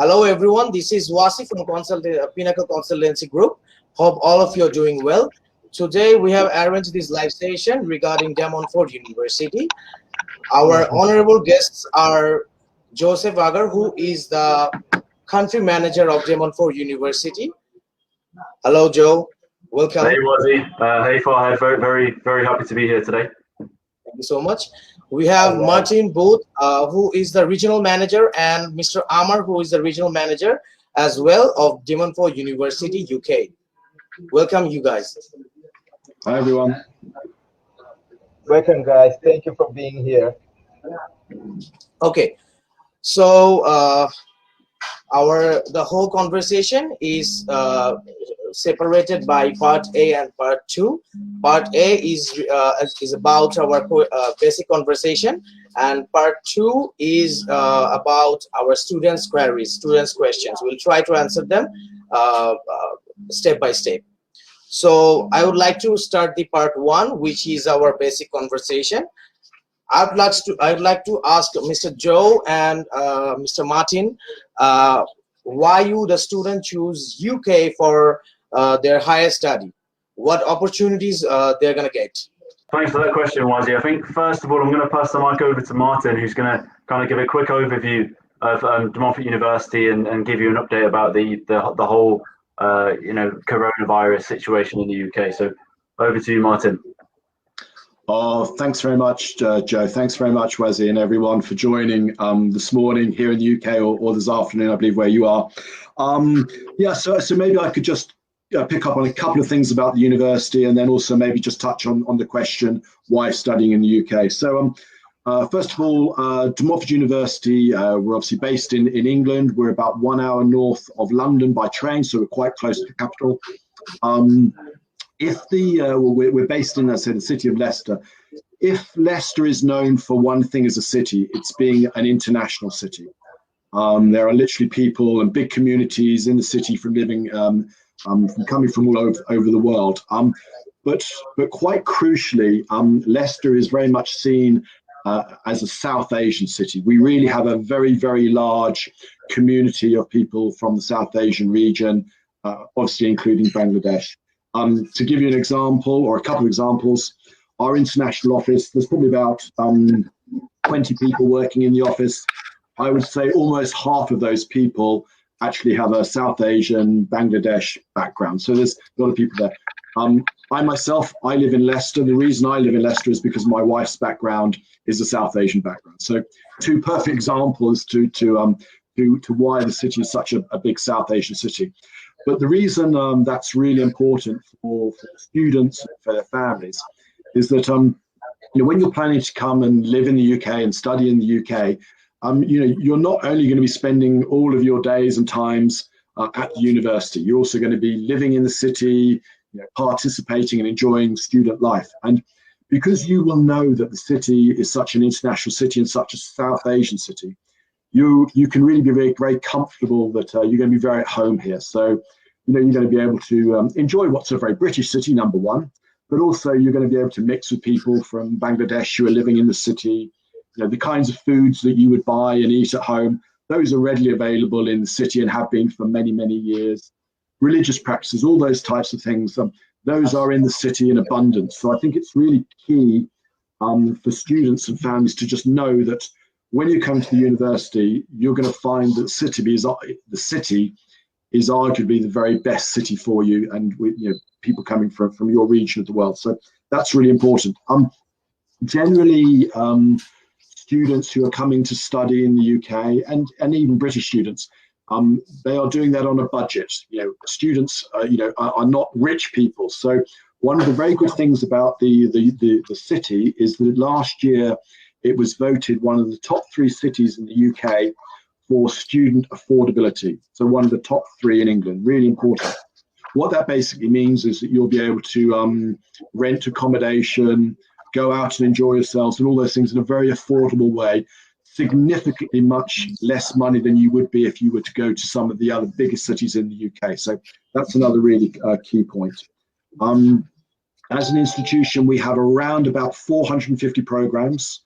Hello everyone, this is Wasi from Pinnacle Consultancy Group. Hope all of you are doing well. Today we have arranged this live session regarding Montfort University. Our honorable guests are Joseph Agar, who is the country manager of Montfort University. Hello Joe, welcome. Hey Wasi, hey Farhad, very happy to be here today. Thank you so much. We have Martin Booth, who is the regional manager, and Mr. Amar, who is the regional manager as well of Montfort University, UK. Welcome, you guys. Hi, everyone. Welcome, guys. Thank you for being here. Okay, so the whole conversation is separated by part A and part 2. Part A is about our basic conversation, and part 2 is about our students' queries, students' questions. We'll try to answer them step by step. So I would like to start the part 1, which is our basic conversation. I'd like to ask Mr. Joe and Mr. Martin, why you the student choose UK for their higher study? What opportunities they're gonna get? Thanks for that question, Wasi. I think first of all, I'm going to pass the mic over to Martin, who's going to kind of give a quick overview of Montfort University and give you an update about the whole coronavirus situation in the UK. So over to you, Martin. Oh, thanks very much, Joe. Thanks very much, Wasi, and everyone for joining this morning here in the UK or this afternoon, I believe, where you are. So maybe I could just pick up on a couple of things about the university, and then also maybe just touch on the question, why studying in the UK. So first of all, Montfort University, we're obviously based in England. We're about 1 hour north of London by train, so we're quite close to the capital. We're based in, as I said, the city of Leicester. If Leicester is known for one thing as a city, it's being an international city. There are literally people and big communities in the city from coming from all over the world. But quite crucially, Leicester is very much seen as a South Asian city. We really have a very large community of people from the South Asian region, obviously including Bangladesh. To give you an example, or a couple of examples, our international office, there's probably about 20 people working in the office. I would say almost half of those people actually have a South Asian, Bangladesh background. So there's a lot of people there. I live in Leicester. The reason I live in Leicester is because my wife's background is a South Asian background. So two perfect examples to why the city is such a big South Asian city. But the reason that's really important for students and for their families is that when you're planning to come and live in the UK and study in the UK, you're not only going to be spending all of your days and times at the university, you're also going to be living in the city, participating and enjoying student life. And because you will know that the city is such an international city and such a South Asian city, you can really be very comfortable that you're going to be very at home here. So, you're going to be able to enjoy what's a very British city, number one, but also you're going to be able to mix with people from Bangladesh who are living in the city. The kinds of foods that you would buy and eat at home, those are readily available in the city and have been for many years. Religious practices, all those types of things, those are in the city in abundance. So I think it's really key for students and families to just know that when you come to the university, you're going to find that the city is arguably the very best city for you, and with people coming from your region of the world. So that's really important. Generally, students who are coming to study in the UK and even British students, they are doing that on a budget. Students are not rich people. So one of the very good things about the city is that last year it was voted one of the top 3 cities in the UK for student affordability. So one of the top 3 in England, really important. What that basically means is that you'll be able to rent accommodation, go out and enjoy yourselves and all those things in a very affordable way, significantly much less money than you would be if you were to go to some of the other biggest cities in the UK. So that's another really key point. As an institution, we have around about 450 programs,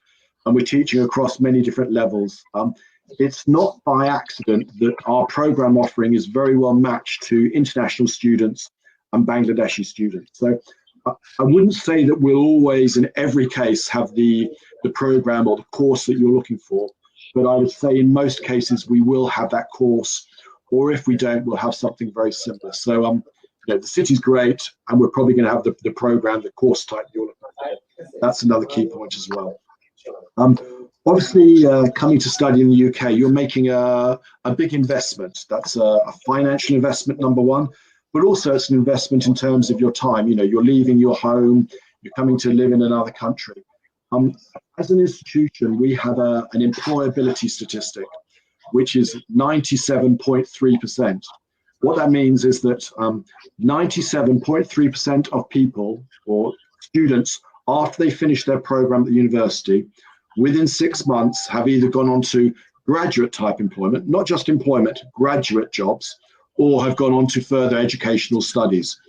and we're teaching across many different levels. it's not by accident that our program offering is very well matched to international students and Bangladeshi students. So I wouldn't say that we'll always, in every case, have the program or the course that you're looking for, but I would say in most cases we will have that course, or if we don't, we'll have something very similar. So you know, the city's great, and we're probably going to have the program, the course type you're looking for. That's another key point as well. Obviously, coming to study in the UK, you're making a big investment. That's a financial investment, number one, but also it's an investment in terms of your time. You know, you're leaving your home, you're coming to live in another country. As an institution, we have an employability statistic, which is 97.3%. What that means is that 97.3% of people or students, after they finish their program at the university, within 6 months have either gone on to graduate type employment, not just employment, graduate jobs, or have gone on to further educational studies.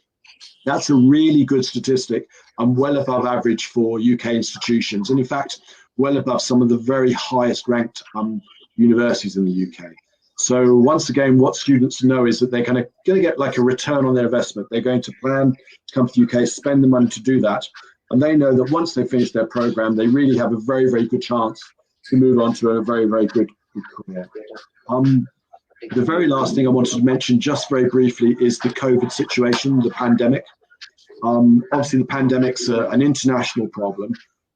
That's a really good statistic and well above average for UK institutions, and in fact, well above some of the very highest ranked universities in the UK. So once again, what students know is that they're going to get like a return on their investment. They're going to plan to come to the UK, spend the money to do that, and they know that once they finish their program, they really have a very, very good chance to move on to a very, very good career. The very last thing I wanted to mention, just very briefly, is the COVID situation, the pandemic. Obviously, the pandemic's an international problem,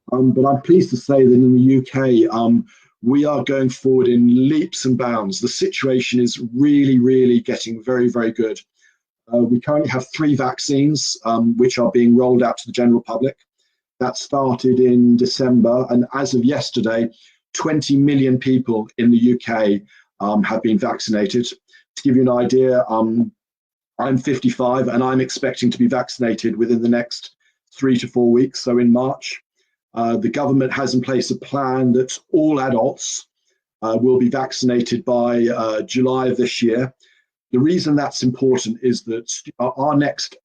but I'm pleased to say that in the UK, we are going forward in leaps and bounds. The situation is really, really getting very, very good. We currently have 3 vaccines, which are being rolled out to the general public. That started in December, and as of yesterday, 20 million people in the UK have been vaccinated. To give you an idea, I'm 55 and I'm expecting to be vaccinated within the next 3 to 4 weeks, so in March. The government has in place a plan that all adults will be vaccinated by July of this year. The reason that's important is that our next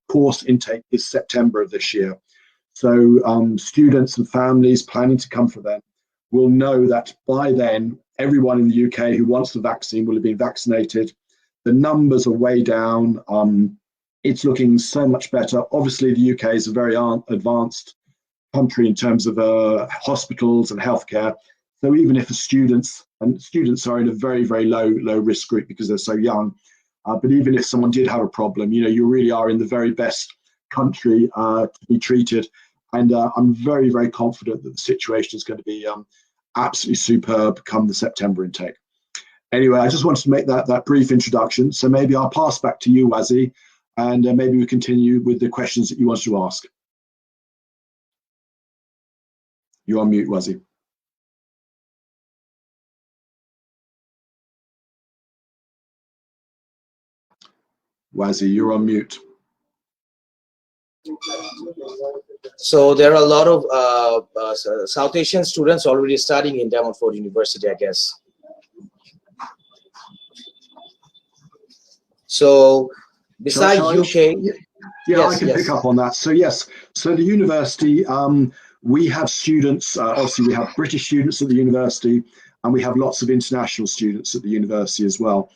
course intake is September of this year. So students and families planning to come for them will know that by then, everyone in the UK who wants the vaccine will have been vaccinated. The numbers are way down. It's looking so much better. Obviously, the UK is a very advanced country in terms of hospitals and healthcare. So even if students are in a very, very low risk group because they're so young, but even if someone did have a problem, you know, you really are in the very best country to be treated. And I'm very, very confident that the situation is going to be absolutely superb come the September intake. Anyway, I just wanted to make that brief introduction. So maybe I'll pass back to you, Wazi, and maybe we continue with the questions that you wanted to ask. You're on mute, Wazi. Wazi, you're on mute. So there are a lot of South Asian students already studying in Montfort University, I guess. So besides UK, yeah, yes, I can pick up on that. So yes, so the university, we have students. Obviously, we have British students at the university, and we have lots of international students at the university as well.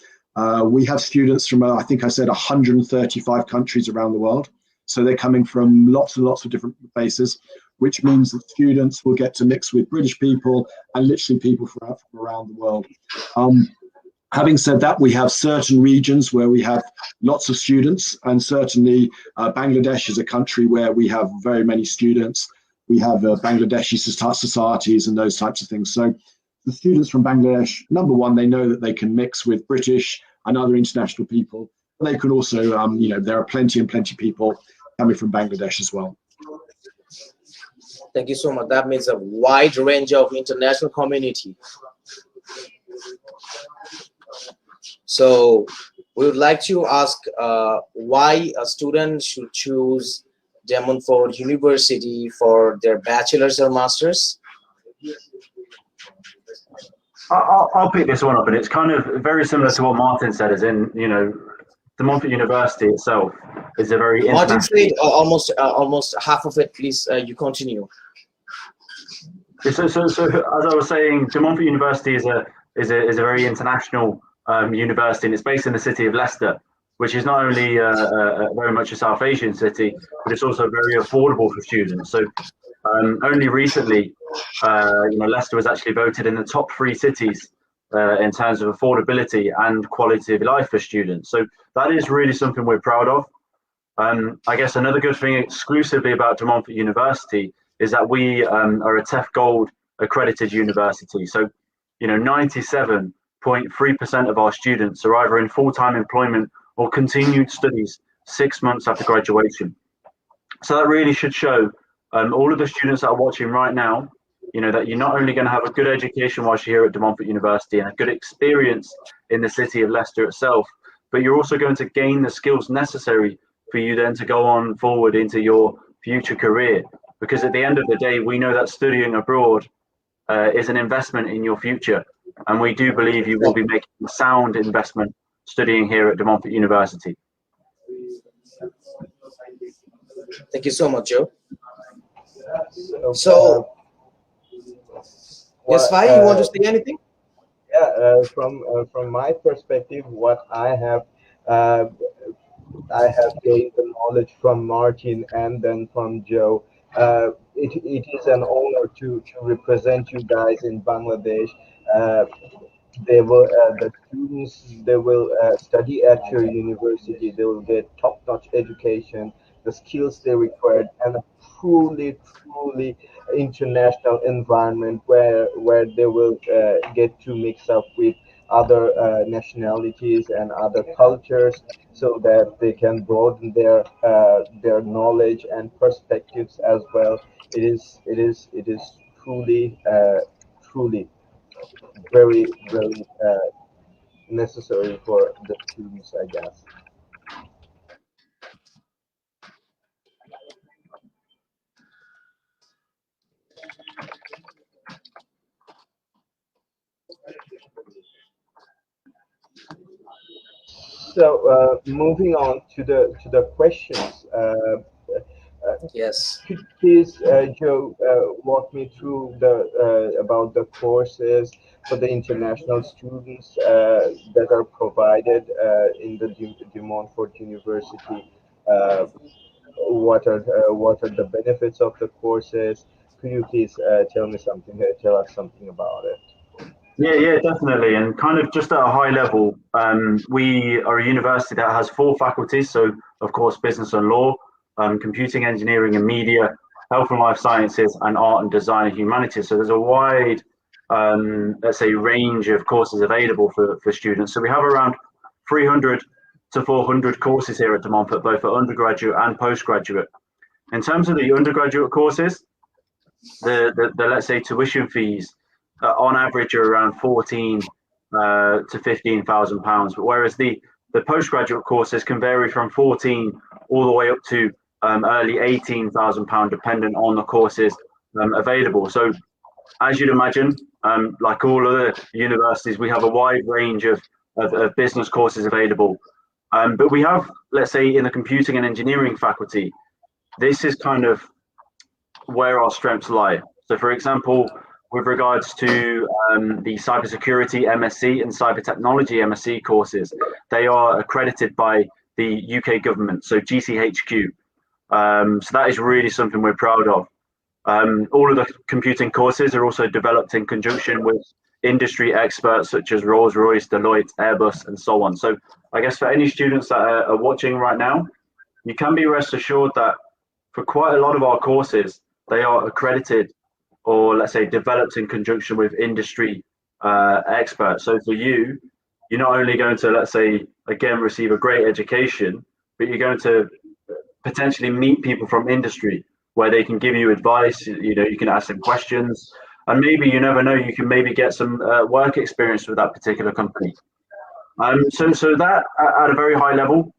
We have students from, I think I said, 135 countries around the world. So they're coming from lots and lots of different places, which means that students will get to mix with British people and literally people from around the world. Having said that, we have certain regions where we have lots of students, and certainly Bangladesh is a country where we have very many students. We have Bangladeshi societies and those types of things. So the students from Bangladesh, number one, they know that they can mix with British and other international people. They can also, you know, there are plenty of people coming from Bangladesh as well. Thank you so much. That means a wide range of international community. So we would like to ask why a student should choose Montfort University for their bachelor's or master's. I'll pick this one up, and it's kind of very similar to what Martin said, as in, you know, the Montfort University itself is a very Martin said almost half of it. Please, you continue. So as I was saying, De Montfort University is a very international university, and it's based in the city of Leicester, which is not only very much a South Asian city, but it's also very affordable for students. So only recently, Leicester was actually voted in the top 3 cities in terms of affordability and quality of life for students. So that is really something we're proud of. I guess another good thing exclusively about De Montfort University is that we are a TEF Gold accredited university. So, 97.3% of our students are either in full-time employment or continued studies 6 months after graduation. So that really should show all of the students that are watching right now, that you're not only going to have a good education whilst you're here at De Montfort University and a good experience in the city of Leicester itself, but you're also going to gain the skills necessary for you then to go on forward into your future career. Because at the end of the day, we know that studying abroad is an investment in your future. And we do believe you will be making a sound investment studying here at De Montfort University. Thank you so much, Joe. So, yes, Fai, you want to say anything? Yeah, from my perspective, what I have gained the knowledge from Martin and then from Joe. It is an honor to represent you guys in Bangladesh. Uh, the students, they will study at your university. They will get top-notch education, the skills they require, and a truly international environment where they will get to mix up with other nationalities and other cultures, so that they can broaden their knowledge and perspectives as well. It is truly very necessary for the students, I guess. So moving on to the questions. Yes. Could you please, Joe, walk me through the about the courses for the international students that are provided in the De Montfort University? Uh, what are the benefits of the courses? Could you please tell us something about it? Yeah, definitely. And kind of just at a high level, we are a university that has 4 faculties. So, of course, business and law, computing engineering and media, health and life sciences, and art and design and humanities. So there's a wide, let's say, range of courses available for students. So we have around 300 to 400 courses here at De Montfort, both for undergraduate and postgraduate. In terms of the undergraduate courses, the let's say tuition fees on average are around 14 to 15,000 pounds, but whereas the postgraduate courses can vary from 14 all the way up to early 18,000 pound, dependent on the courses available. So as you'd imagine, like all other universities, we have a wide range of business courses available. But we have, let's say, in the computing and engineering faculty, this is kind of where our strengths lie. So, for example, with regards to the cybersecurity MSc and cyber technology MSc courses, they are accredited by the UK government, so GCHQ. So that is really something we're proud of. All of the computing courses are also developed in conjunction with industry experts such as Rolls-Royce, Deloitte, Airbus, and so on. So I guess for any students that are watching right now, you can be rest assured that for quite a lot of our courses, they are accredited, or let's say developed in conjunction with industry experts. So for you, you're not only going to, let's say, again, receive a great education, but you're going to potentially meet people from industry where they can give you advice. You can ask them questions, and maybe, you never know, you can maybe get some work experience with that particular company. So that at a very high level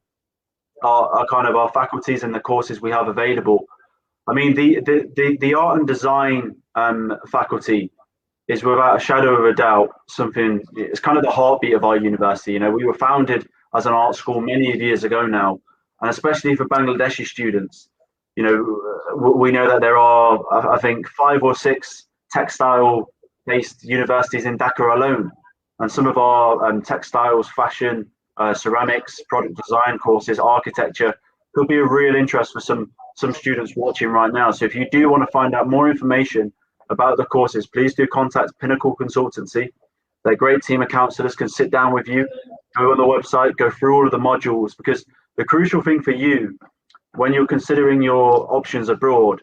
are kind of our faculties and the courses we have available. I mean, the art and design faculty is without a shadow of a doubt something. It's kind of the heartbeat of our university. We were founded as an art school many years ago now, and especially for Bangladeshi students, we know that there are, I think, 5 or 6 textile-based universities in Dhaka alone. And some of our textiles, fashion, ceramics, product design courses, architecture could be a real interest for some students watching right now. So if you do want to find out more information about the courses, please do contact Pinnacle Consultancy. Their great team of counselors can sit down with you, go on the website, go through all of the modules, because the crucial thing for you when you're considering your options abroad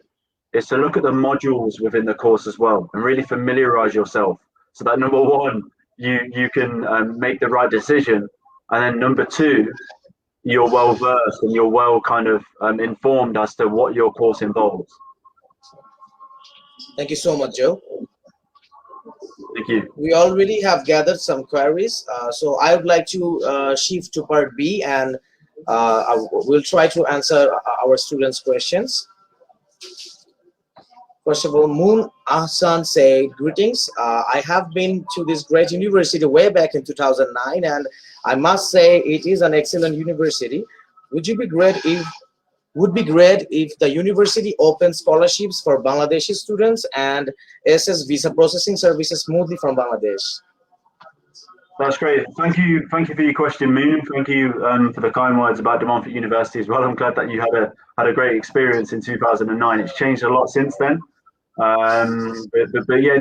is to look at the modules within the course as well and really familiarize yourself, so that number one, you can make the right decision, and then number two, you're well versed and you're well kind of informed as to what your course involves. Thank you so much, Joe. Thank you. We already have gathered some queries, so I would like to shift to part B, and we'll try to answer our students' questions. First of all, Moon Ahsan said, greetings. I have been to this great university way back in 2009, and I must say it is an excellent university. Would be great if the university opens scholarships for Bangladeshi students and SS visa processing services smoothly from Bangladesh. That's great. Thank you for your question, Moon. Thank you for the kind words about Montfort University as well. I'm glad that you had a great experience in 2009. It's changed a lot since then. But yeah,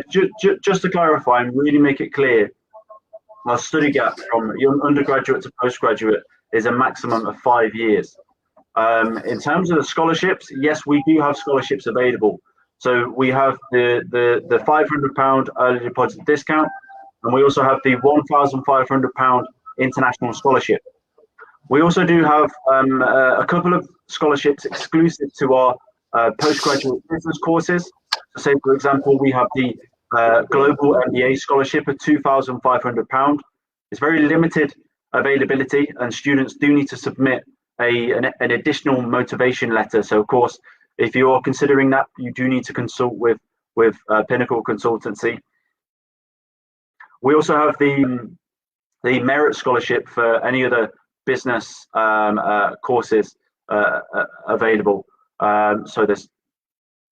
just to clarify and really make it clear, our study gap from your undergraduate to postgraduate is a maximum of 5 years. In terms of the scholarships, yes, we do have scholarships available. So we have the £500 early deposit discount, and we also have the £1,500 international scholarship. We also do have a couple of scholarships exclusive to our postgraduate business courses. So say, for example, we have the Global MBA scholarship of £2,500. It's very limited availability, and students do need to submit an additional motivation letter. So, of course, if you are considering that, you do need to consult with Pinnacle Consultancy. We also have the merit scholarship for any other business courses available. So there's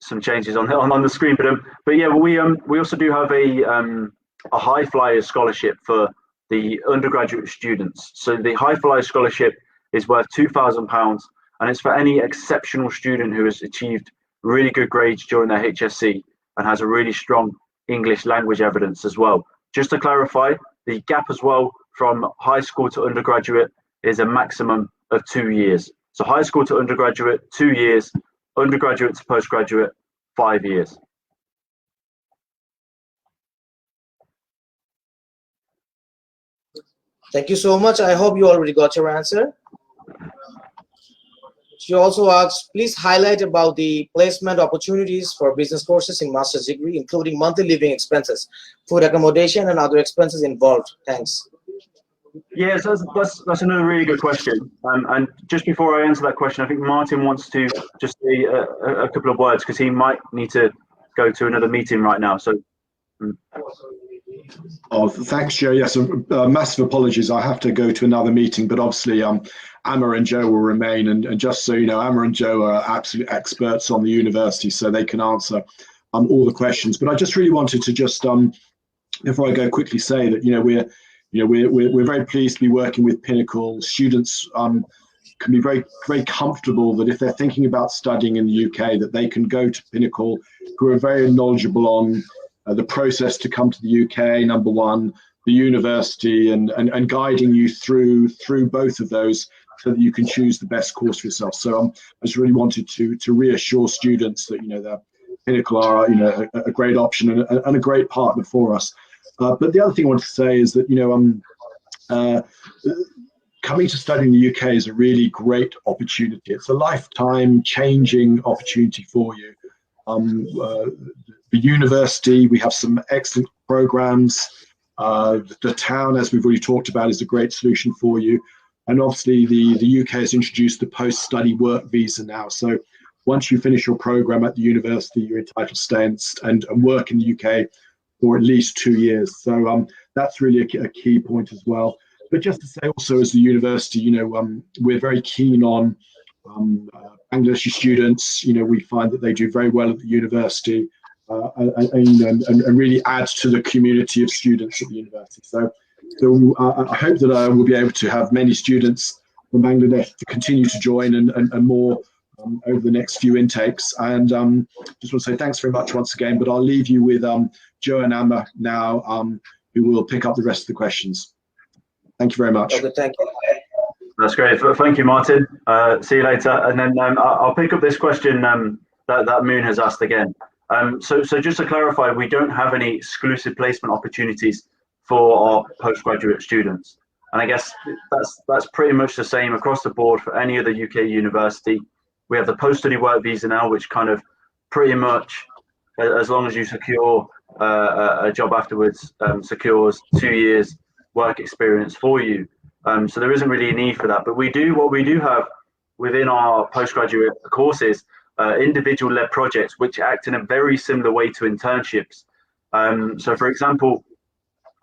some changes on the screen, but yeah, we also do have a high flyer scholarship for the undergraduate students. So the high flyer scholarship is worth £2,000, and it's for any exceptional student who has achieved really good grades during their HSC and has a really strong English language evidence as well. Just to clarify, the gap as well from high school to undergraduate is a maximum of 2 years. So high school to undergraduate, 2 years, undergraduate to postgraduate, 5 years. Thank you so much. I hope you already got your answer. She also asks, please highlight about the placement opportunities for business courses in master's degree, including monthly living expenses, food accommodation, and other expenses involved. Thanks. Yes, that's another really good question. And just before I answer that question, I think Martin wants to just say a couple of words, because he might need to go to another meeting right now. So. Oh, thanks, Joe. Yes, massive apologies. I have to go to another meeting, but obviously Amma and Joe will remain. And just so you know, Amma and Joe are absolute experts on the university, so they can answer all the questions. But I just really wanted to just, before I go, quickly say that we're very pleased to be working with Pinnacle. Students can be very, very comfortable that if they're thinking about studying in the UK, that they can go to Pinnacle, who are very knowledgeable on the process to come to the UK, number one, the university, and guiding you through both of those so that you can choose the best course for yourself. So I just really wanted to reassure students that that Pinnacle are a great option and a great partner for us. But the other thing I want to say is that coming to study in the UK is a really great opportunity. It's a lifetime changing opportunity for you. The university, we have some excellent programs. The town, as we've already talked about, is a great solution for you. And obviously the UK has introduced the post-study work visa now. So once you finish your program at the university, you're entitled to stay and work in the UK for at least 2 years. So that's really a key point as well. But just to say also, as the university, we're very keen on Bangladeshi students. We find that they do very well at the university. and really add to the community of students at the university. So I hope that I will be able to have many students from Bangladesh to continue to join and more over the next few intakes. And just want to say thanks very much once again, but I'll leave you with Joe and Amma now, who will pick up the rest of the questions. Thank you very much. Okay, thank you. That's great. Thank you, Martin. See you later. And then I'll pick up this question that Moon has asked again. So just to clarify, we don't have any exclusive placement opportunities for our postgraduate students. And I guess that's pretty much the same across the board for any other UK university. We have the post-study work visa now, which kind of pretty much, as long as you secure a job afterwards, secures 2 years work experience for you. So there isn't really a need for that. But what we do have within our postgraduate courses, individual-led projects, which act in a very similar way to internships. So for example,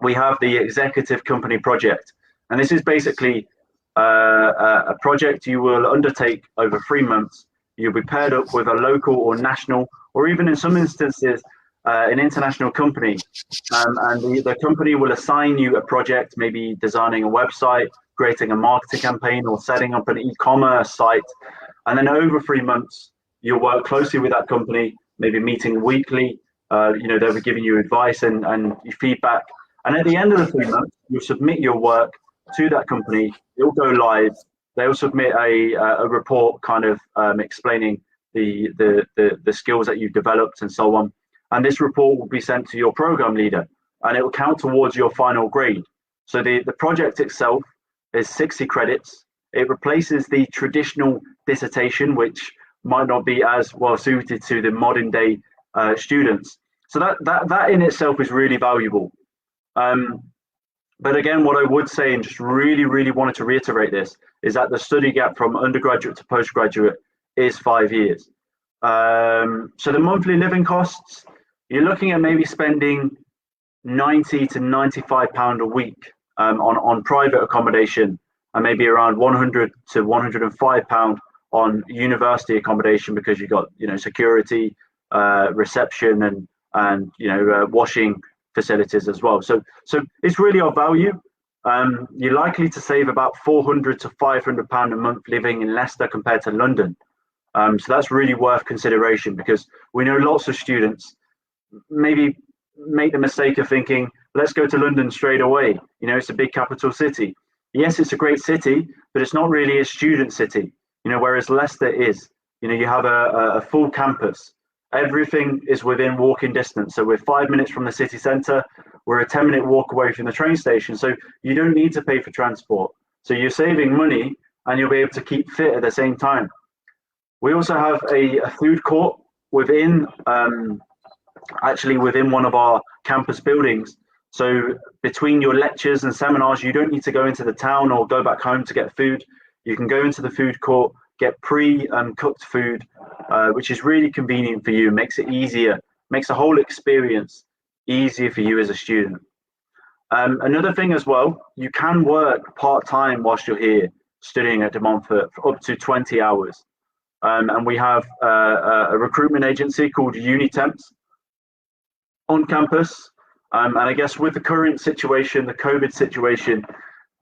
we have the executive company project. And this is basically a project you will undertake over 3 months. You'll be paired up with a local or national, or even in some instances, an international company. And the company will assign you a project, maybe designing a website, creating a marketing campaign, or setting up an e-commerce site. And then over 3 months, you'll work closely with that company, maybe meeting weekly. They'll be giving you advice and feedback. And at the end of the 3 months, you'll submit your work to that company. It'll go live. They'll submit a report kind of explaining the skills that you've developed and so on. And this report will be sent to your program leader, and it will count towards your final grade. So the project itself is 60 credits. It replaces the traditional dissertation, which might not be as well suited to the modern day students. So that in itself is really valuable. But again, what I would say, and just really, really wanted to reiterate this, is that the study gap from undergraduate to postgraduate is 5 years. So the monthly living costs, you're looking at maybe spending £90 to £95 a week on private accommodation, and maybe around £100 to £105 on university accommodation, because you've got security, reception, and washing facilities as well. So it's really of value. You're likely to save about £400 to £500 a month living in Leicester compared to London. So that's really worth consideration, because we know lots of students maybe make the mistake of thinking, let's go to London straight away. It's a big capital city. Yes, it's a great city, but it's not really a student city. Whereas Leicester is. You have a full campus. Everything is within walking distance. So we're 5 minutes from the city centre. We're a 10-minute walk away from the train station. So you don't need to pay for transport. So you're saving money, and you'll be able to keep fit at the same time. We also have a food court within one of our campus buildings. So between your lectures and seminars, you don't need to go into the town or go back home to get food. You can go into the food court, get pre-cooked food, which is really convenient for you, makes it easier, makes the whole experience easier for you as a student. Another thing as well, you can work part-time whilst you're here studying at De Montfort for up to 20 hours. And we have a recruitment agency called Unitemps on campus. And I guess with the current situation, the COVID situation,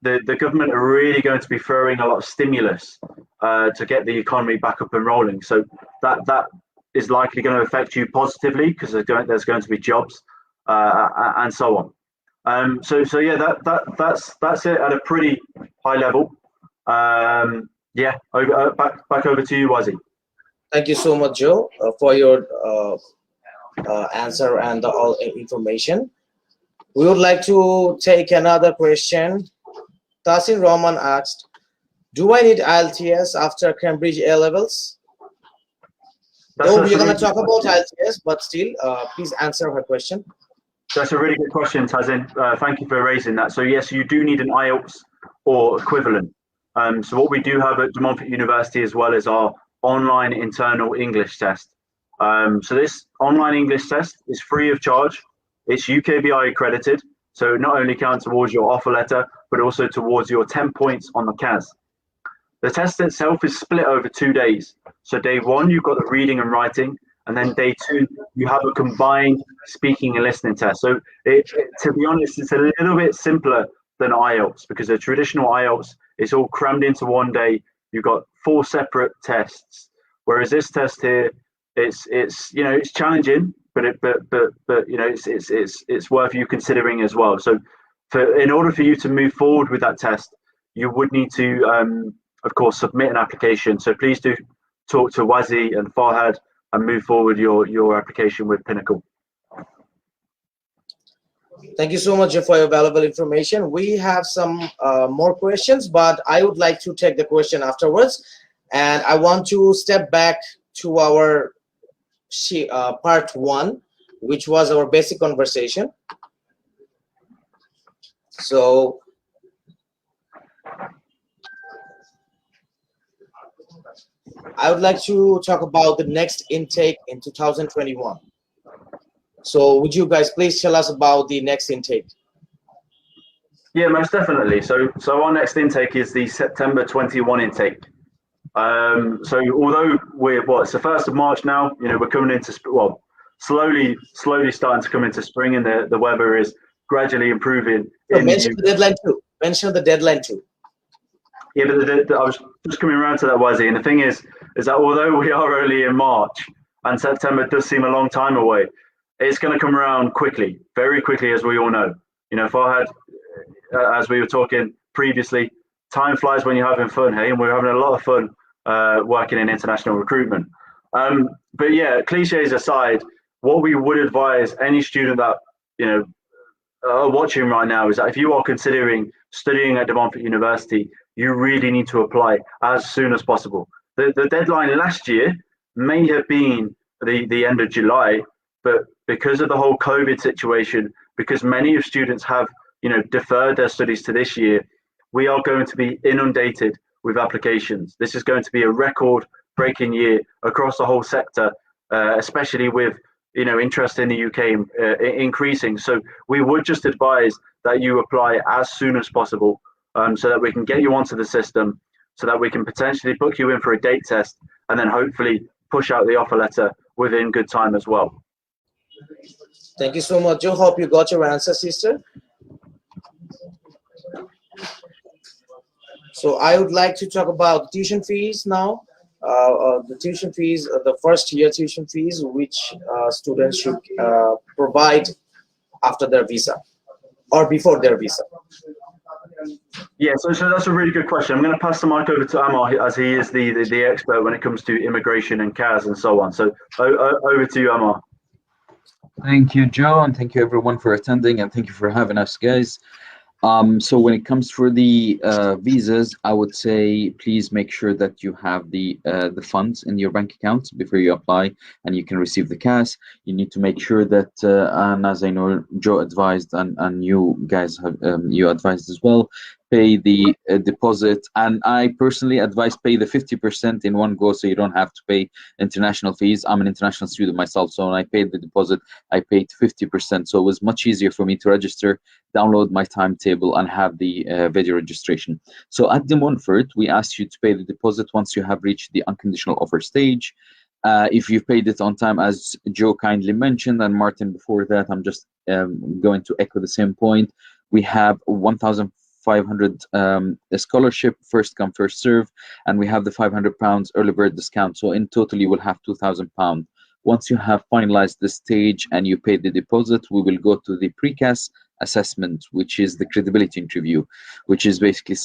the government are really going to be throwing a lot of stimulus to get the economy back up and rolling. So that is likely going to affect you positively, because there's going to be jobs and so on. So yeah, that's it at a pretty high level. Yeah, back over to you, Wazi. Thank you so much, Joe, for your answer and all information. We would like to take another question. Tasir Rahman asked, do I need IELTS after Cambridge A-levels? Though we're going to talk about IELTS, but still, please answer her question. That's a really good question, Tazin. Thank you for raising that. So yes, you do need an IELTS or equivalent. So what we do have at De Montfort University as well is our online internal English test. So this online English test is free of charge. It's UKBI accredited, so it not only counts towards your offer letter, but also towards your 10 points on the CAS. The test itself is split over 2 days. So day one, you've got the reading and writing, and then day 2 you have a combined speaking and listening test. So to be honest, it's a little bit simpler than IELTS, because a traditional IELTS is all crammed into one day. You've got 4 separate tests, whereas this test here, it's you know, it's challenging, but you know, it's worth you considering as well. So in order for you to move forward with that test, you would need to of course submit an application. So please do talk to Wazi and Farhad and move forward your application with Pinnacle. Thank you so much for your valuable information. We have some more questions, but I would like to take the question afterwards. And I want to step back to our part 1, which was our basic conversation. So I would like to talk about the next intake in 2021. So would you guys please tell us about the next intake? Yeah, most definitely. So our next intake is the September 21 intake. So although it's the 1st of March now, you know, we're coming into, well, slowly starting to come into spring, and the weather is gradually improving. So mention the deadline too. Mention the deadline too. Yeah, but I was just coming around to that, Wazi, and the thing is that although we are only in March and September does seem a long time away, it's going to come around quickly, very quickly, as we all know. You know, Farhad, as we were talking previously, time flies when you're having fun, hey, and we're having a lot of fun working in international recruitment. But yeah, cliches aside, what we would advise any student that, you know, are watching right now is that if you are considering studying at Montfort University, you really need to apply as soon as possible. The deadline last year may have been the end of July, but because of the whole COVID situation, because many of students have, you know, deferred their studies to this year, we are going to be inundated with applications. This is going to be a record-breaking year across the whole sector, especially with, you know, interest in the UK increasing. So we would just advise that you apply as soon as possible, so that we can get you onto the system, so that we can potentially book you in for a date test, and then hopefully push out the offer letter within good time as well. Thank you so much, Joe. Hope you got your answer, sister. So I would like to talk about tuition fees now. The tuition fees, the first year tuition fees, which students should provide after their visa or before their visa. Yeah, so that's a really good question. I'm going to pass the mic over to Amar, as he is the expert when it comes to immigration and CAS and so on. So over to you, Amar. Thank you, Joe, and thank you everyone for attending, and thank you for having us, guys. So when it comes for the visas, I would say please make sure that you have the funds in your bank account before you apply, and you can receive the cash. You need to make sure that, and as I know Joe advised, and you guys have you advised as well, pay the deposit. And I personally advise pay the 50% in one go, so you don't have to pay international fees. I'm an international student myself, so when I paid the deposit, I paid 50%. So it was much easier for me to register, download my timetable, and have the video registration. So at the Montfort, we asked you to pay the deposit once you have reached the unconditional offer stage. If you've paid it on time, as Joe kindly mentioned, and Martin before that, I'm just going to echo the same point. We have 1,500 scholarship, first come first serve, and we have the £500 early bird discount. So in total you will have £2,000. Once you have finalized the stage and you pay the deposit, we will go to the precast assessment, which is the credibility interview, which is basically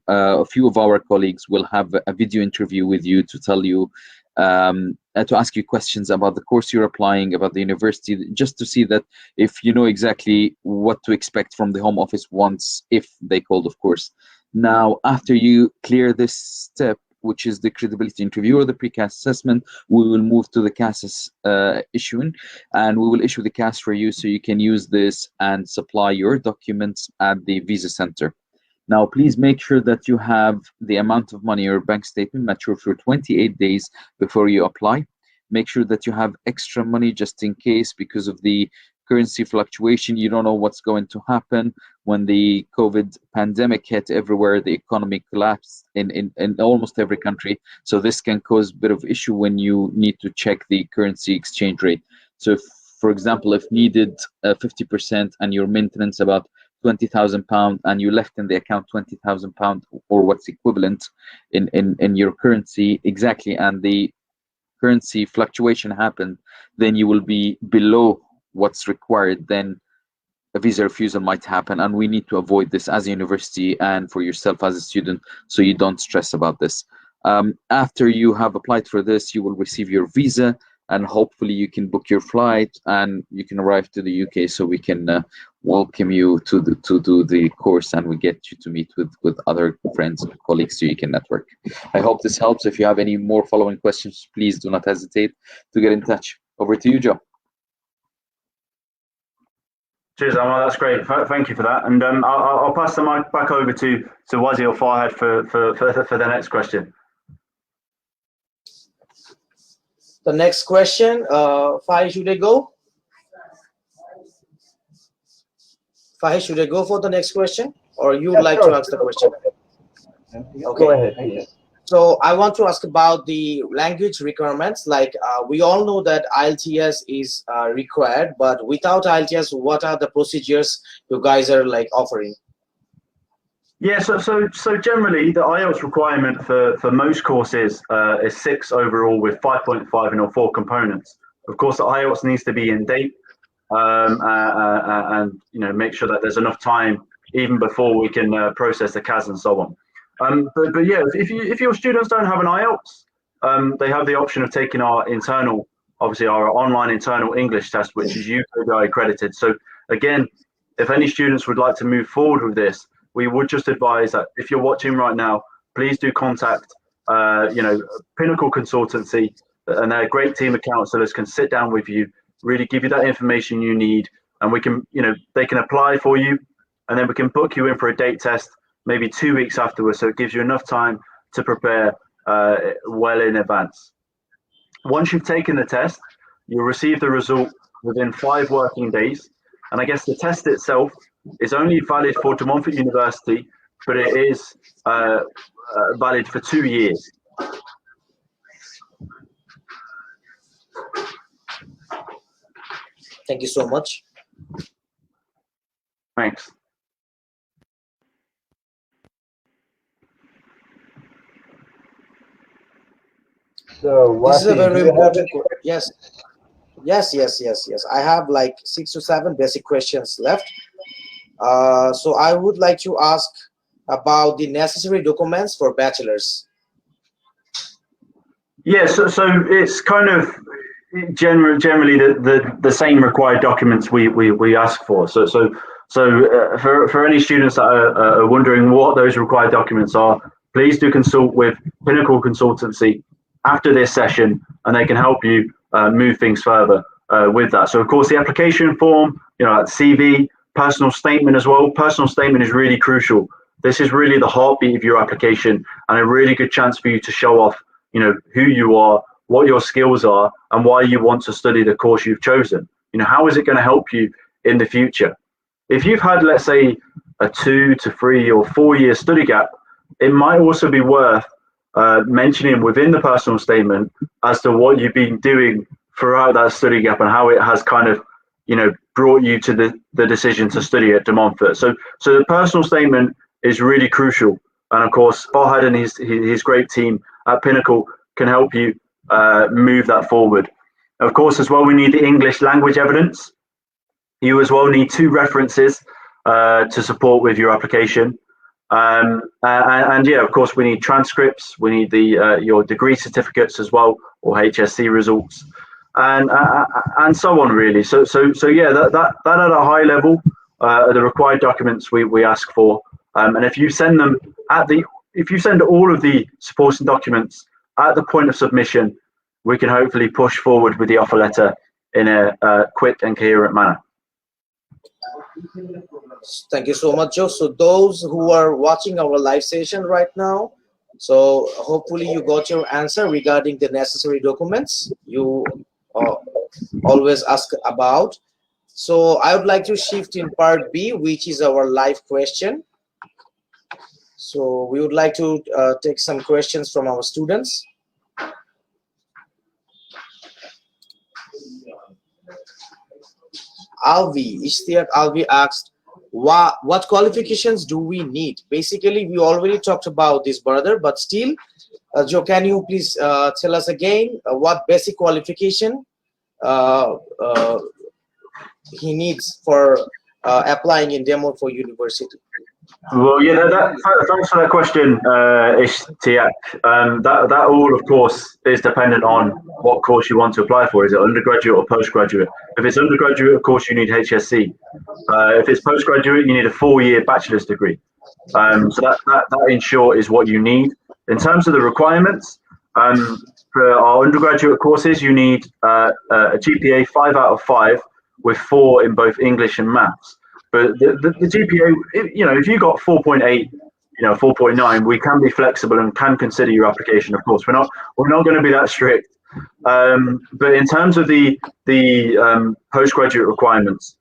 a few of our colleagues will have a video interview with you to tell you to ask you questions about the course you're applying, about the university, just to see that if you know exactly what to expect from the Home Office once, if they called, of course. Now, after you clear this step, which is the credibility interview or the precast assessment, we will move to the CAS issuing, and we will issue the CAS for you so you can use this and supply your documents at the visa center. Now, please make sure that you have the amount of money or bank statement mature for 28 days before you apply. Make sure that you have extra money just in case, because of the currency fluctuation. You don't know what's going to happen. When the COVID pandemic hit everywhere, the economy collapsed in almost every country. So this can cause a bit of issue when you need to check the currency exchange rate. So if, for example, if needed 50% and your maintenance about £20,000 and you left in the account £20,000 or what's equivalent in your currency exactly, and the currency fluctuation happened, then you will be below what's required, then a visa refusal might happen, and we need to avoid this as a university and for yourself as a student, so you don't stress about this. After you have applied for this, you will receive your visa, and hopefully you can book your flight and you can arrive to the UK, so we can welcome you to do the course, and we get you to meet with other friends and colleagues so you can network. I hope this helps. If you have any more following questions, please do not hesitate to get in touch. Over to you, Joe. Cheers, Amar. That's great. Thank you for that. And I'll pass the mic back over to Wazi or Farhad for the next question. The next question, Fahid, should I go? Fahid, should I go for the next question, or you would like to ask the question? Go ahead, please. So I want to ask about the language requirements. Like we all know that IELTS is required, but without IELTS, what are the procedures you guys are like offering? Yeah, so generally the IELTS requirement for most courses is 6 overall with 5.5 in all 4 components. Of course, the IELTS needs to be in date and make sure that there's enough time even before we can process the CAS and so on. But yeah, if your students don't have an IELTS, they have the option of taking our internal, obviously our online internal English test, which is UKI accredited. So again, if any students would like to move forward with this, we would just advise that if you're watching right now, please do contact, Pinnacle Consultancy, and their great team of counselors can sit down with you, really give you that information you need, and we can, they can apply for you, and then we can book you in for a date test maybe 2 weeks afterwards, so it gives you enough time to prepare well in advance. Once you've taken the test, you'll receive the result within 5 working days, and I guess the test itself is only valid for De Montfort University, but it is valid for 2 years. Thank you so much. Thanks. So, This is a Wasi, very do you have important. Yes. I have like 6 to 7 basic questions left. So I would like to ask about the necessary documents for bachelors. Yeah, so it's kind of generally the same required documents we ask for. So for any students that are wondering what those required documents are, please do consult with Pinnacle Consultancy after this session, and they can help you move things further with that. So of course the application form, CV, personal statement as well. Personal statement is really crucial. This is really the heartbeat of your application and a really good chance for you to show off, who you are, what your skills are, and why you want to study the course you've chosen. How is it going to help you in the future? If you've had, let's say, a 2 to 3 or 4 year study gap, it might also be worth mentioning within the personal statement as to what you've been doing throughout that study gap and how it has kind of, brought you to the decision to study at De Montfort. So the personal statement is really crucial. And of course, Farhad and his great team at Pinnacle can help you move that forward. Of course, as well, we need the English language evidence. You as well need 2 references to support with your application. And yeah, of course, we need transcripts. We need your degree certificates as well, or HSC results, and so on, really. So yeah, that at a high level are the required documents we ask for. And if you send them if you send all of the supporting documents at the point of submission, we can hopefully push forward with the offer letter in a quick and coherent manner. Thank you so much, Joe. So those who are watching our live session right now, so hopefully you got your answer regarding the necessary documents you always ask about. So I would like to shift in part B, which is our live question. So we would like to take some questions from our students. Ishtiaq Alvi asked, what qualifications do we need? Basically, we already talked about this, brother, but still, Joe, can you please tell us again what basic qualification he needs for applying in Montfort University? Well, yeah, thanks for that question, Ishtiaq. That all, of course, is dependent on what course you want to apply for. Is it undergraduate or postgraduate? If it's undergraduate, of course, you need HSC. If it's postgraduate, you need a 4-year bachelor's degree. So that in short is what you need. In terms of the requirements, for our undergraduate courses, you need a GPA 5 out of 5 with 4 in both English and maths. But the GPA, if you got 4.8, 4.9, we can be flexible and can consider your application. Of course, we're not going to be that strict. But in terms of the postgraduate requirements,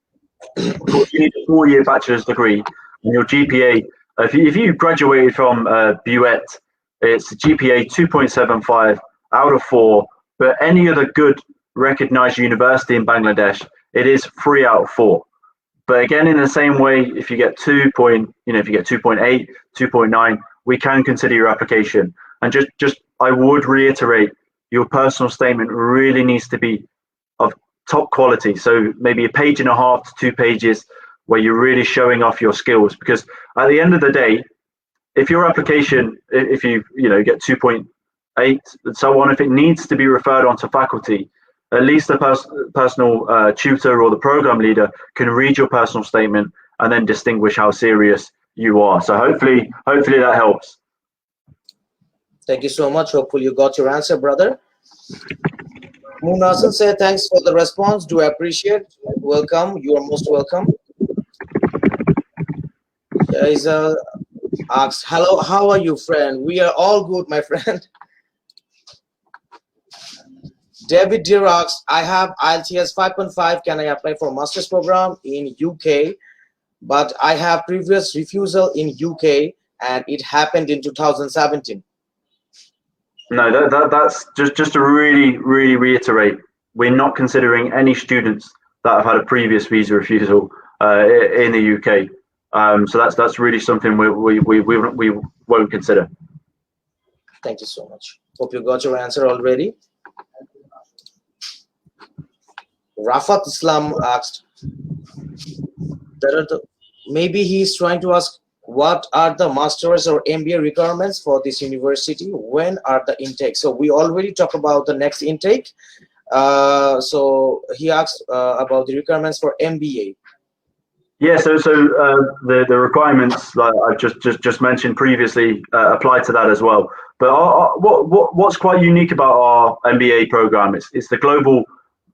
of course, you need a 4-year bachelor's degree, and your GPA. If you graduated from BUET, it's a GPA 2.75 out of 4. But any other good recognized university in Bangladesh, it is 3 out of 4. But again, in the same way, if you get 2.8, 2.9, we can consider your application. And just I would reiterate, your personal statement really needs to be of top quality. So maybe 1.5 pages to 2 pages where you're really showing off your skills. Because at the end of the day, if your application, if you get 2.8 and so on, if it needs to be referred on to faculty, at least the personal tutor or the program leader can read your personal statement and then distinguish how serious you are. So hopefully that helps. Thank you so much. Hopefully you got your answer, brother. Moon Hassan said, thanks for the response. Do appreciate. Welcome. You are most welcome. Isa asks, hello, how are you, friend? We are all good, my friend. David Deer asks, I have IELTS 5.5. Can I apply for master's program in UK? But I have previous refusal in UK and it happened in 2017. No, that's just to really reiterate, we're not considering any students that have had a previous visa refusal in the UK. So that's really something we won't consider. Thank you so much. Hope you got your answer already. Rafat Islam asked, maybe he's trying to ask, what are the master's or MBA requirements for this university? When are the intakes? So we already talked about the next intake. So he asked about the requirements for MBA. Yeah, so the requirements like I just mentioned previously apply to that as well. But what's quite unique about our MBA program is it's the global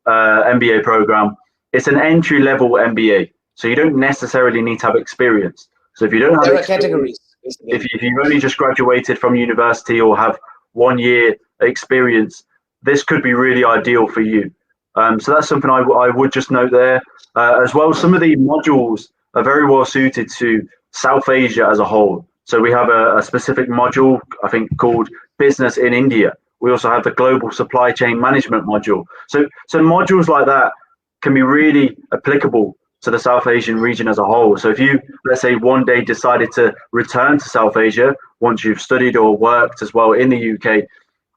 MBA program. It's an entry-level MBA, so you don't necessarily need to have experience. So if you don't have there are categories. If you've only just graduated from university or have 1 year experience, this could be really ideal for you. So that's something I would just note there. As well, some of the modules are very well suited to South Asia as a whole. So we have a specific module, I think, called Business in India. We also have the Global Supply Chain Management module. So modules like that can be really applicable to the South Asian region as a whole. So if you, let's say, one day decided to return to South Asia, once you've studied or worked as well in the UK,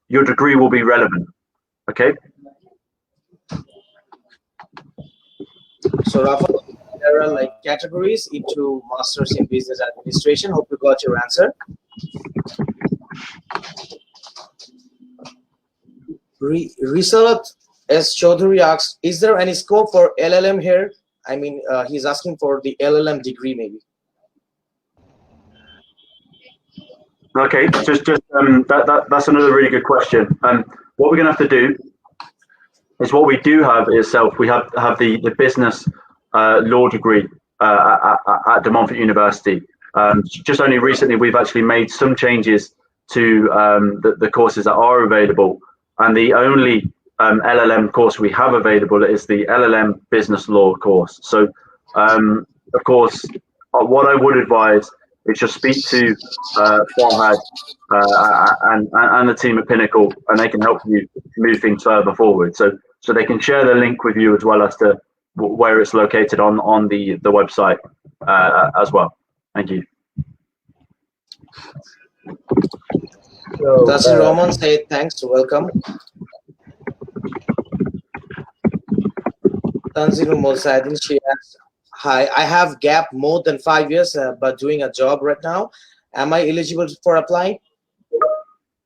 your degree will be relevant. Okay? So Rafa, there are like categories into Masters in Business Administration. Hope you got your answer. Risalat S. Chaudhary asks, is there any scope for LLM here? I mean, he's asking for the LLM degree, maybe. Okay, that's another really good question. What we're going to have to do is what we do have itself. We have the business law degree at Montfort University. Just only recently, we've actually made some changes to the courses that are available, and the only LLM course we have available is the LLM Business Law course. So, of course, what I would advise is just speak to Farhad and the team at Pinnacle, and they can help you move things further forward. So they can share the link with you as well as to where it's located on the website as well. Thank you. So, Tasir Roman said thanks, welcome. Tanzil Musa, I think she asked, hi, I have gap more than 5 years, but doing a job right now. Am I eligible for applying?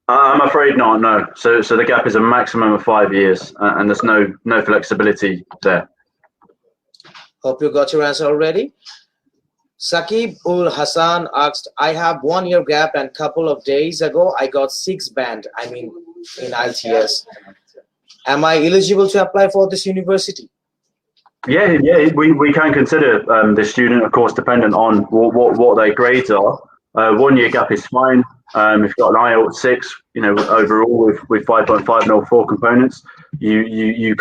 I'm afraid not, no. So the gap is a maximum of 5 years, and there's no flexibility there. Hope you got your answer already. Sakib ul Hassan asked, I have 1 year gap and couple of days ago I got 6 band, I mean in ITS. Am I eligible to apply for this university? Yeah, we can consider the student, of course, dependent on what their grades are. 1 year gap is fine. If you've got an IELTS 6, overall with 5.5 mil 4 components, you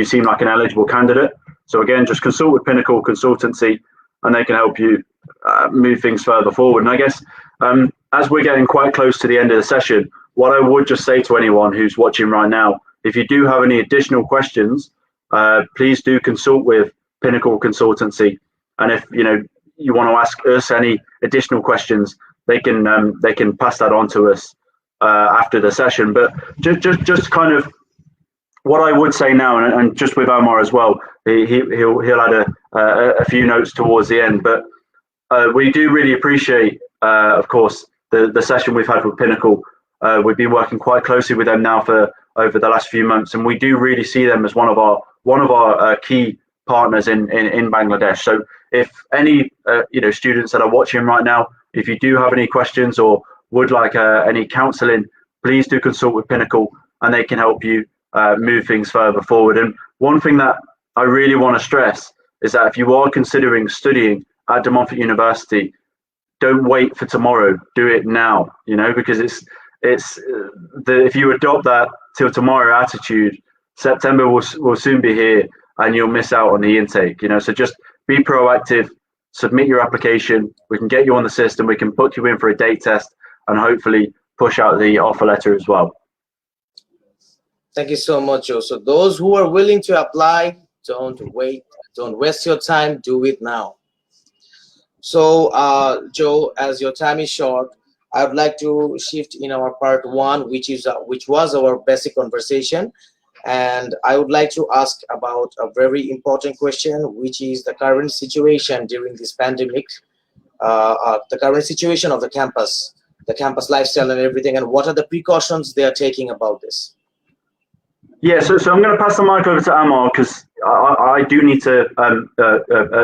seem like an eligible candidate. So again, just consult with Pinnacle Consultancy, and they can help you move things further forward. And I guess as we're getting quite close to the end of the session, what I would just say to anyone who's watching right now, if you do have any additional questions, please do consult with Pinnacle Consultancy. And if you want to ask us any additional questions, they can pass that on to us after the session. But just kind of what I would say now, and just with Omar as well, he'll add a few notes towards the end. But we do really appreciate, of course, the session we've had with Pinnacle. We've been working quite closely with them now for over the last few months, and we do really see them as one of our key partners in Bangladesh. So if any students that are watching right now, if you do have any questions or would like any counselling, please do consult with Pinnacle, and they can help you move things further forward. And one thing that I really want to stress is that if you are considering studying at De Montfort University, don't wait for tomorrow. Do it now. Because if you adopt that till tomorrow attitude, September will soon be here, and you'll miss out on the intake. So just be proactive. Submit your application. We can get you on the system. We can put you in for a day test, and hopefully push out the offer letter as well. Thank you so much, Joe. So those who are willing to apply, don't wait, don't waste your time, do it now. So Joe, as your time is short, I would like to shift in our part 1, which was our basic conversation, and I would like to ask about a very important question, which is the current situation during this pandemic, the current situation of the campus lifestyle and everything, and what are the precautions they are taking about this. Yeah, so I'm going to pass the mic over to Amar, because I do need to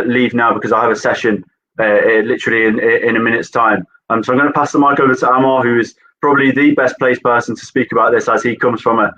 leave now because I have a session literally in a minute's time. So I'm going to pass the mic over to Amar, who is probably the best placed person to speak about this, as he comes from a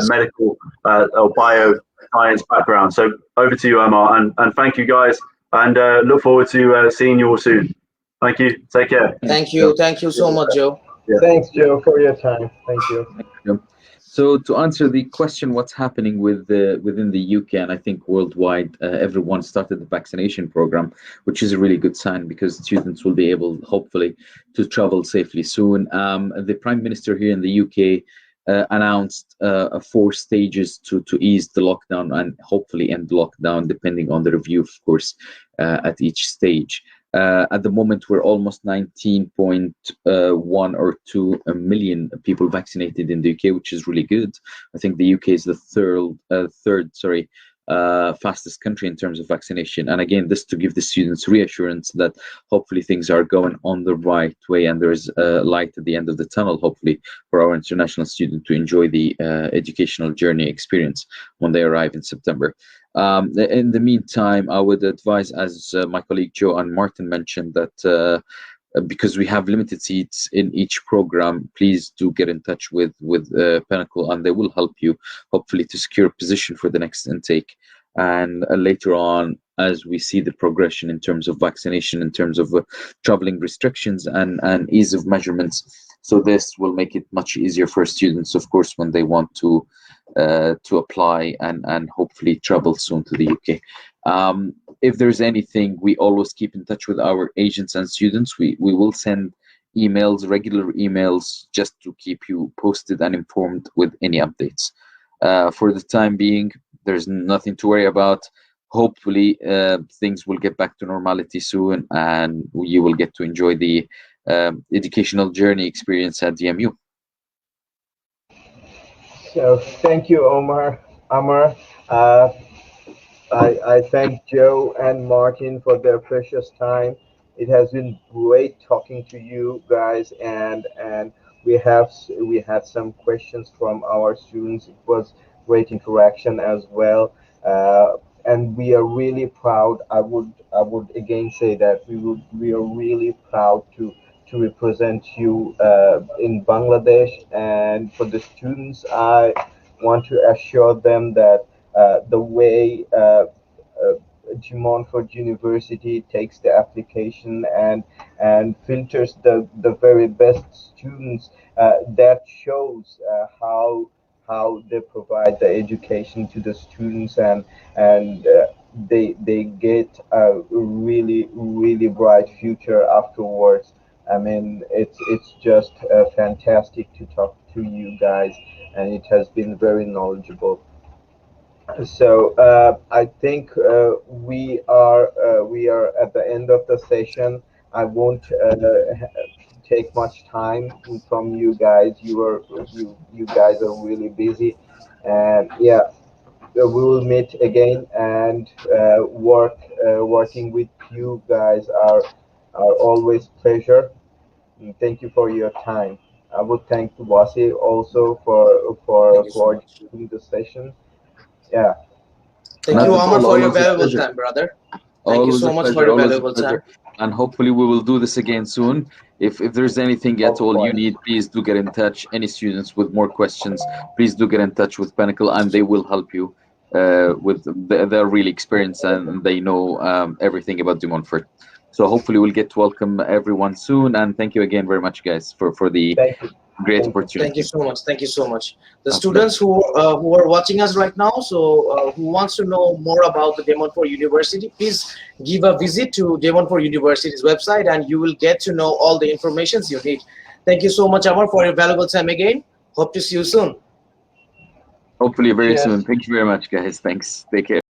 medical or bioscience background. So over to you, Amar, and thank you guys, and look forward to seeing you all soon. Thank you. Take care. Thank you so much, Joe. Yeah. Thanks, Joe, for your time. Thank you. So to answer the question, what's happening within the UK, and I think worldwide, everyone started the vaccination program, which is a really good sign, because students will be able, hopefully, to travel safely soon. The Prime Minister here in the UK announced 4 stages to ease the lockdown and hopefully end the lockdown, depending on the review, of course, at each stage. At the moment, we're almost 19.1 or 2 million people vaccinated in the UK, which is really good. I think the UK is the third fastest country in terms of vaccination. And again, this to give the students reassurance that hopefully things are going on the right way, and there's a light at the end of the tunnel, hopefully, for our international students to enjoy the educational journey experience when they arrive in September. In the meantime, I would advise, as my colleague Joe and Martin mentioned, that because we have limited seats in each program, please do get in touch with Pinnacle, and they will help you, hopefully, to secure a position for the next intake. And later on, as we see the progression in terms of vaccination, in terms of traveling restrictions and ease of measurements, So this will make it much easier for students, of course, when they want to apply and hopefully travel soon to the UK. If there's anything, we always keep in touch with our agents and students. We will send emails, regular emails, just to keep you posted and informed with any updates. For the time being, there's nothing to worry about. Hopefully, things will get back to normality soon, and you will get to enjoy the educational journey experience at DMU. So thank you, Amar. Uh, I thank Joe and Martin for their precious time. It has been great talking to you guys, and we had some questions from our students. It was great interaction as well, and we are really proud. I would again say that we are really proud to represent you in Bangladesh, and for the students, I want to assure them that the way Montfort University takes the application and filters the very best students. That shows how they provide the education to the students, and they get a really bright future afterwards. I mean, it's just fantastic to talk to you guys, and it has been very knowledgeable. So I think we are at the end of the session. I won't take much time from you guys. You guys are really busy, and yeah, we will meet again and working with you guys are always pleasure. And thank you for your time. I would thank Wasi also Thank for you so much. coordinating the session. Yeah. Thank Not you, at Amar, all. for your Always a valuable pleasure. time, brother. Thank you Always a so much for pleasure. your Always a valuable pleasure. time. And hopefully we will do this again soon. If there's anything at Of all you course. need, please do get in touch. Any students with more questions, please do get in touch with Pinnacle, and they will help you with they're really experienced and they know everything about De Montfort. So hopefully we'll get to welcome everyone soon. And thank you again very much, guys, for the Thank you. great Thank you. Thank you opportunity. so much. Thank you so much. The A pleasure. students who are watching us right now, so who wants to know more about the Montfort University, please give a visit to Montfort University's website, and you will get to know all the informations you need. Thank you so much, Amar, for your valuable time again. Hope to see you soon. Hopefully very soon. Cheers. Thank you very much, guys. Thanks. Take care.